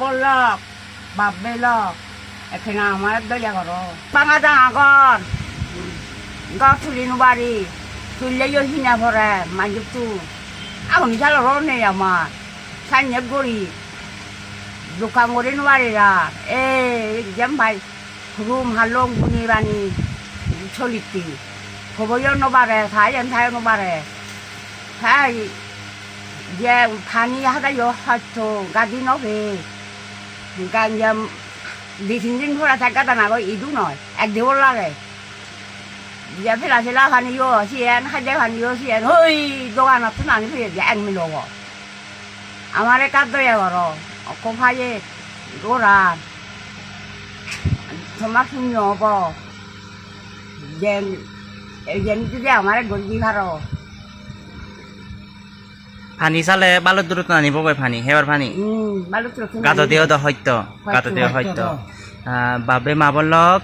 বললক বাপ বেলক এখানে আমার দলিয়া করো বাঙা ডাঙা ঘর ঘর তুলি বাড়ি তুললেও হিনা ভরে মাঝে তু আগুন ঝালর নেই আমার সাইনে গড়ি দোকান করে নোয়ারিরা যেম ভাই রুম হালং বুনি রানি চলিতি খবরও নবারে থাই নবারে থাই যে ফানি হাদাইও হয়তো গাদি নবে গান দুই তিন দিন ভরা থাকা তা না ইদু নয় এক দেবর লাগে যে ফেলা ফেলা ফানিও সিয়েন হাজার ফানিও সিয়েন ওই দোকানত নানি ফিরে যে এক মিল আমার কাজ দয়া করো কোফায়ে গোরা তোমার শূন্য হব যেন যদি আমার গড়ি ভারো ফানি চালে বালত দূরত নানিব গৈ ফানি সেবাৰ ফানি গাততেও সত্য বাবে মাবলক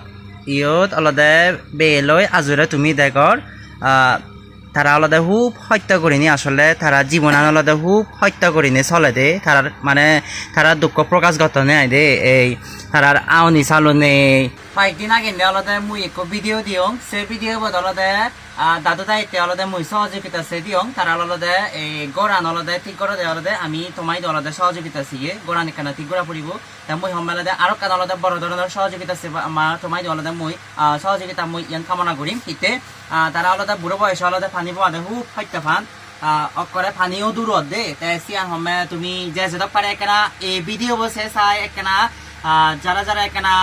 ইয়ত অলদে বেলৈ আজুৰে তুমি দেখৰ তারা অলদে খুব হত্যা করিনি আসলে তারা জীবনান অলদে খুব হত্যা করিনি চলে দে তারার মানে তারা দুঃখ প্রকাশ ঘটনে আই দে এই তারার আউনি চালনে কয়েকদিন আগে অলদে মুই এক ভিডিও দিওঁ সে ভিডিও বদলতে দাদু দায়িত্বে অলদে মুই সহযোগিতা সে দিওঁ তারা অলদে এই গড়ান অলদে ঠিক করে দে অলদে আমি তোমাই অলদে সহযোগিতা সিয়ে গড়ান এখানে ঠিক করা পড়িব তা মুই সম্মেলনে আরো কান অলদে বড় ধরনের সহযোগিতা সে আমার তোমাই অলদে মুই সহযোগিতা মুই ইয়ান কামনা করিম হিতে তারা অলদে বুড়ো বয়সে অলদে ফানি পোৱাদে খুব হত্যা ফান অকরে ফানিও দূরত দে তাই সিয়ান সমে তুমি যে যেদক পারে একেনা এই ভিডিও বসে চাই একেনা যারা একেনা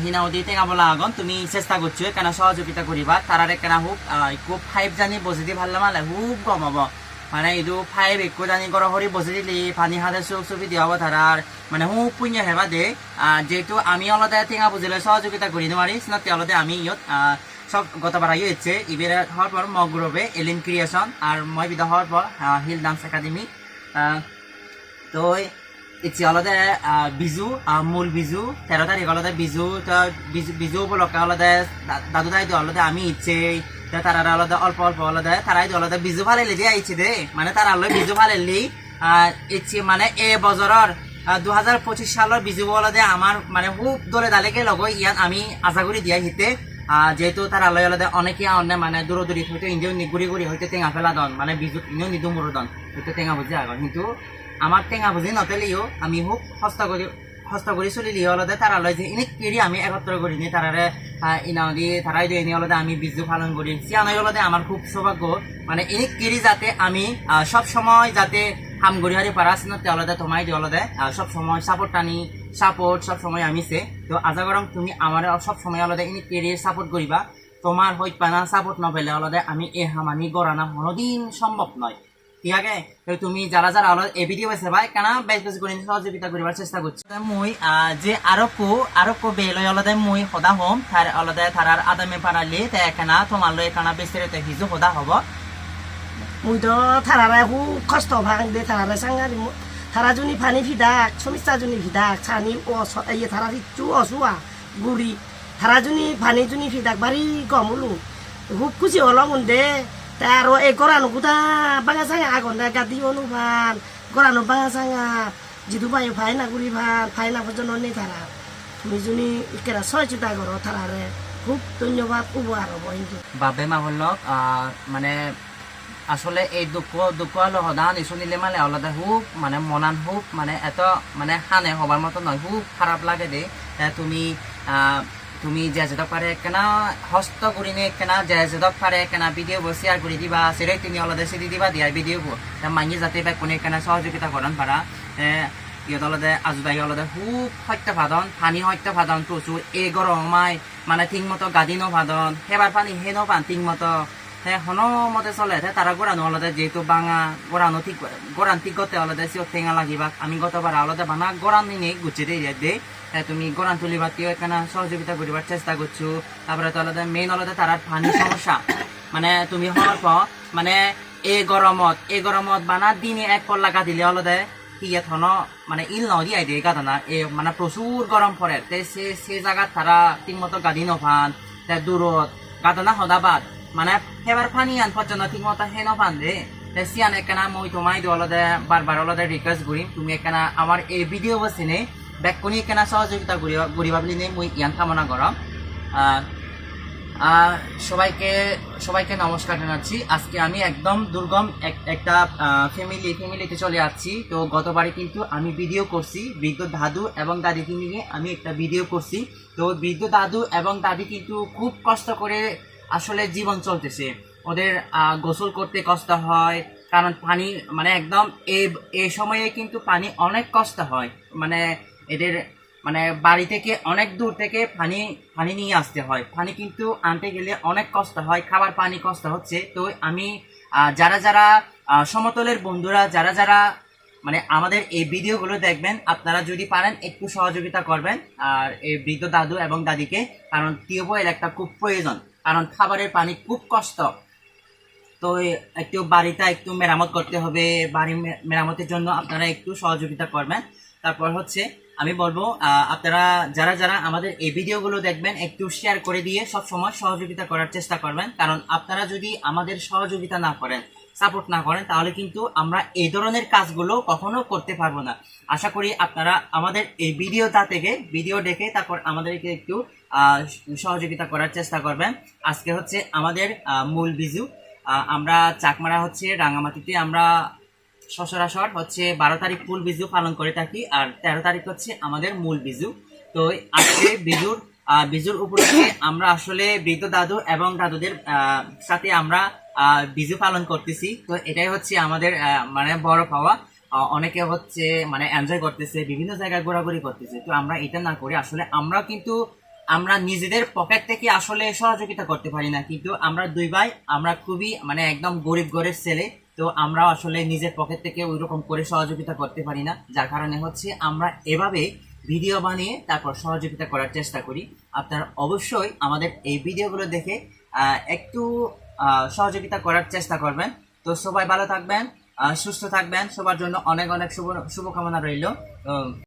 হিনাউদি টেঙা বলা আগন তুমি চেষ্টা করছো এখানে সহযোগিতা করিবা তারার এখানে খুব ফাইভ জানি বসে দি ভাল মালে খুব কম হব মানে এইটো ফাইভ একো জানি গড় হরি বসে দিলি পানী হাতে চুপ চুপি দিয়া হব তারার মানে খুব পুণ্য হেবা দে যেহেতু আমি অলদে টেঙা বুঝিলে সহযোগিতা করি নোৱাৰি সিনতে অলদে আমি ইয়ত সব গতবার আইও হচ্ছে ইবের হওয়ার পর মগরবে এলিন ক্রিয়েশন আর মই বিদা হওয়ার পর হিল ডান্স একাডেমি তো ইচ্ছে অলদে বিজু মূল বিজু 13 তারিখ অলদে বিজু বিজু উপলক্ষে অলদে দাদু দাই অলদে আমি ইচ্ছে তারা অলদে অল্প অলদে তারাই অলদে বিজু ফালেলি দিয়ে আইছে দে মানে তারা বিজু ফালেলি ইচ্ছে মানে এ বছরের 2025 সালের বিজু অলদে আমার মানে খুব দলে দালেকে লগ ইয়ান আমি আশা করি দিয়া হিতে যেহেতু তারা অলদে অনেকে অন্য মানে দূরদূরি হয়তো ইন্ডিও ঘুরি হয়তো টেঙা ফেলা দন মানে বিজু ইন্ডিও নিদু মরু দন হয়তো টেঙা বুঝি আগন কিন্তু আমার টেঙা বুঝি নতেলিও আমি খুব হস্ত করি চলিলি অলদে তারা যে ইনে কেরি আমি একত্র করি নি তারারে ইনাদি তারাই দিয়ে এনে অলদে আমি বিজু পালন করি সিয়ানই অলদে আমার খুব সৌভাগ্য মানে ইনে কেরি যাতে আমি সব সময় যাতে হাম গড়ি হারি পারা সিনতে অলদে তোমাই দিয়ে অলদে সব সময় সাপোর্ট সব সময় আমি সে তো আজা গরম তুমি আমার সব সময় অলদে ইনে কেরি সাপোর্ট করিবা তোমার হইত পানা সাপোর্ট নপেলে অলদে আমি এ হামানি গড়ানা কোনোদিন সম্ভব নয় ঠিক আছে তুমি যারা এই ভিডিও পাইছে ভাই কেন বেশ করে সহযোগিতা করার চেষ্টা করছি মুই যে আরো বেলই অলদে মুই সদা হম তার অলদে তারার আদামে পারালি তাই এখানা তোমার লই এখানা বেস্তিরতে হিজু সদা হব মুই তো তারারে খুব কষ্ট ভাঙ দে তারারে সাংগারি তারা জুনি ফানি ভিদাক সমস্যা জুনি ভিদাক ছানি ইয়ে তারা রিচু অসুয়া গুড়ি তারা জুনি ফানি জুনি ভিদাক বাড়ি গমুলু খুব খুশি হলো দে তারও এই গড়ানো গুদা বাঙা সাঙা আগুন দে গাদি অনুভান গড়ানো বাঙা সাঙা যিদু বায়ু ফাইনা গুড়ি ভান ফাইনা পর্যন্ত নেই তারা তুমি জুনি কেরা সহযোগিতা করো তারারে খুব ধন্যবাদ উপহার হব কিন্তু বাবে মা বললক মানে আসলে এই দুঃখ হলো সদান শুনিলে মানে অলদে খুব মানে মনান খুব মানে এত মানে হানে হবার মতো নয় খুব খারাপ লাগে দে তুমি যে যেদক পারে কেনা হস্ত করি নে কেনা যে যেদক পারে কেনা ভিডিও শেয়ার করে দিবা সেটাই তুমি অলদে সিদি দিবা দিয়া ভিডিও মাইনি যাতে বা কোনে কেনা সহযোগিতা করেন পারা ইয়ত অলদে আজুদাই অলদে খুব হত্যা ভাদন পানি হত্যা ভাদন প্রচুর এই গরমাই মানে ঠিক মতো গাদি ভাদন সেবার পানি হেন পান ঠিক মতো হনো মতে চলে তারা গোড়ানো অলদে যেহেতু বাঙা গোড়ান ঠিক গতে অলদে সিও টেঙা লাগিবা আমি গতবার অলদে বানা গোড়ান নিয়ে গুছিয়ে দিয়ে দে তুমি গোড়ান তুলিবা কেউ এখানে সহযোগিতা করিবার চেষ্টা করছো তারপরে তো অলদে মেইন অলদে তার পানি সমস্যা মানে তুমি হওয়ার পর মানে এই গরমত বানার দিনে এক পল্লা দিলে অলদে ইয়াত হন মানে ইল নদিয়াই দিয়ে গাদানা মানে প্রচুর গরম পড়ে সে জায়গাত তারা ঠিক মতো গাদি নফান দূরত গাদানা সদাবাদ মানে সেবার পানি আন পর্যন্ত ঠিক মতো হে নফান দে সিয়ান একখানা মই তোমায় অলদে বারবার অলদে রিকোয়েস্ট করি তুমি একখানা আমার এই ভিডিও বসিনে ব্যাকুনি একখানা সহযোগিতা করিবা বলি নে মই ইয়ান কামনা করম। সবাইকে নমস্কার জানাচ্ছি। আজকে আমি একদম দুর্গম একটা ফ্যামিলিতে চলে যাচ্ছি। তো গতবারে কিন্তু আমি ভিডিও করছি বৃদ্ধ দাদু এবং দাদিকে নিয়ে আমি একটা ভিডিও করছি। তো বৃদ্ধ দাদু এবং দাদি কিন্তু খুব কষ্ট করে আসলে জীবন চলতেছে। ওদের গোসল করতে কষ্ট হয়, কারণ পানি মানে একদম এই সময়ে কিন্তু পানি অনেক কষ্ট হয়। মানে এদের মানে বাড়ি থেকে অনেক দূর থেকে পানি নিয়ে আসতে হয়। পানি কিন্তু আনতে গেলে অনেক কষ্ট হয়, খাবার পানি কষ্ট হচ্ছে। তো আমি যারা সমতলের বন্ধুরা যারা মানে আমাদের এই ভিডিওগুলো দেখবেন, আপনারা যদি পারেন একটু সহযোগিতা করবেন আর এই বৃদ্ধ দাদু এবং দাদিকে, কারণ টিউবওয়েল একটা খুব প্রয়োজন, কারণ খাবারের পানি খুব কষ্ট। তো একটু বাড়িটা একটু মেরামত করতে হবে, বাড়ি মেরামতের জন্য আপনারা একটু সহযোগিতা করবেন। তারপর হচ্ছে আমি বলবো আপনারা যারা আমাদের এই ভিডিওগুলো দেখবেন একটু শেয়ার করে দিয়ে সব সময় সহযোগিতা করার চেষ্টা করবেন, কারণ আপনারা যদি আমাদের সহযোগিতা না করেন, সাপোর্ট না করেন, তাহলে কিন্তু আমরা এই ধরনের কাজগুলো কখনো করতে পারবো না। আশা করি আপনারা আমাদের এই ভিডিও দেখে তারপর আমাদেরকে একটু সহযোগিতা করার চেষ্টা করবেন। আজকে হচ্ছে আমাদের মূল বিজু। আমরা চাকমারা হচ্ছে রাঙামাটিতে আমরা সচরাচর হচ্ছে 12 তারিখ ফুল বিজু পালন করে থাকি, আর 13 তারিখ হচ্ছে আমাদের মূল বিজু। তো আজকে বিজুর উপলক্ষে আমরা আসলে বৃদ্ধ দাদু এবং দাদুদের সাথে আমরা বিজু পালন করতেছি। তো এটাই হচ্ছে আমাদের মানে বড় পাওয়া। অনেকে হচ্ছে মানে এনজয় করতেছে, বিভিন্ন জায়গায় ঘোরাঘুরি করতেছে। তো আমরা এটা না করে আসলে আমরা নিজেদের পকেট থেকে আসলে সহযোগিতা করতে পারি না, কিন্তু আমরা দুই ভাই আমরা খুবই মানে একদম গরিব ঘরের ছেলে। তো আমরা আসলে নিজের পকেট থেকে ওই রকম করে সহযোগিতা করতে পারি না, যার কারণে হচ্ছে আমরা এভাবে ভিডিও বানিয়ে তারপর সহযোগিতা করার চেষ্টা করি। আপনারা অবশ্যই আমাদের এই ভিডিওগুলো দেখে একটু সহযোগিতা করার চেষ্টা করবেন। তো সবাই ভালো থাকবেন, সুস্থ থাকবেন, সবার জন্য অনেক অনেক শুভকামনা রইল।